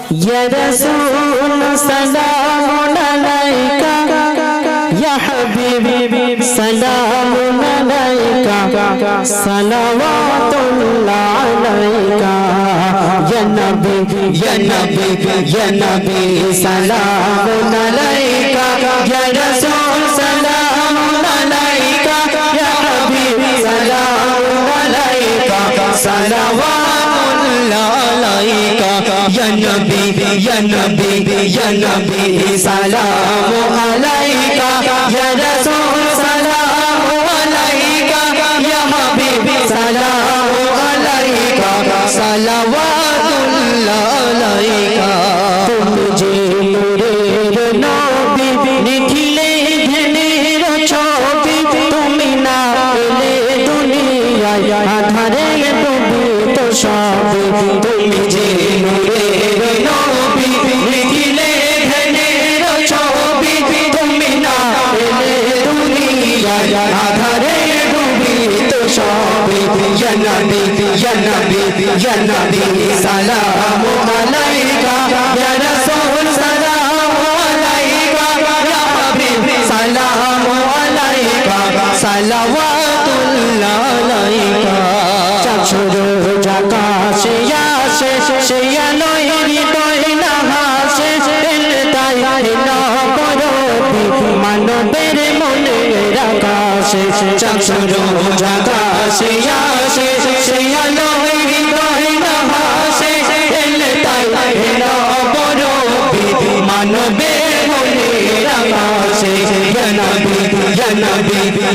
या रसूल सलाम अलैका या हबीब सलाम अलैका सलावतुल्लाह अलैका या नबी सलाम अलैका या रसूल सलाम अलैका या हबीब सलाम अलैका सलावतुल्लाह अलैका या नबी सलाम अलैका या रसूल सलाम अलैका या हबीब सलाम अलैका सलावतुल्लाह अलैका तुम जे नूरेर नबी निखिले ध्यानेर छवि তুমি না এলে দুনিয়ায় আধারে ডুবে তো সব তুমি যে নূরের নবী নিখিলে ধ্যানের ছবি তুমি না এলে দুনিয়ায় আধারে ডুবে তো সব ইয়া নবী সালাম আলাইকা ইয়া রাসূল সালাম আলাইকা ইয়া হাবিব সালাম আলাইকা সালাওয়াতুল্লাহ আলাইকা চাচুরো আকাশে আসে সে আলোয় হৃদয় না হাসে তাই নবরবি মানবের মনের আকাশে চাচুরো আকাশে আসে সে আলোয় হৃদয় না হাসে তাই নবরবি মানবের মনের আকাশে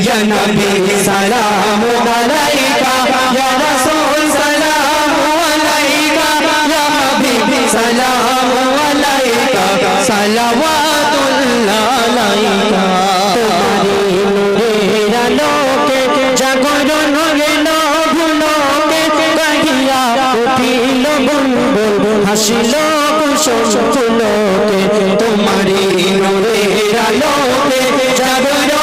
या नबी सलाम अलैका या रसूल सलाम अलैका या हबीब सलाम अलैका सलावतुल्लाह अलैका तुम्हारी नूरेर आलोके जागरण हलो भुलोके कहिया उठिल बुलबुल हासिल कुसुम फुलोके तुम्हारी नूरेर आलोके जागरण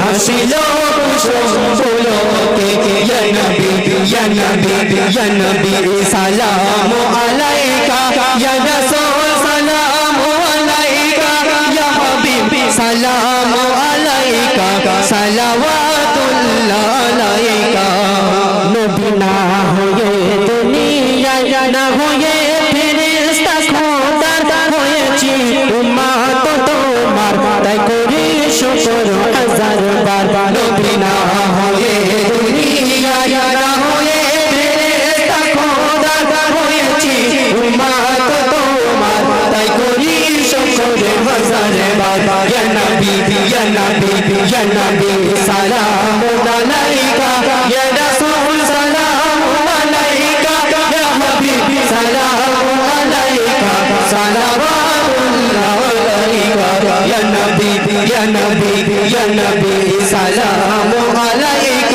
हसीलो कुसुम फुलोके या नबी सलाम अलैका या रसूल सलाम अलैका या हबीब सलाम अलैका सलावतुल्लाह अलैका नबी ना होए दुनिया ना होए ফেরেশতা খোদা হয়েছি উম্মত তোমার তাই করি শুকর হাজার বার নবী না হয়ে দুনিয়া না হয়ে ফেরেশতা খোদা হয়েছি উম্মত তোমার তাই করি শুকর হাজার বার ইয়া নবী সালাম আলাইকা ইয়া রাসূল সালাম আলাইকা ইয়া হাবিব সালাম আলাইকা সালাওয়াতুল্লাহ আলাইকা ইয়া নবী সালাম আলাইকা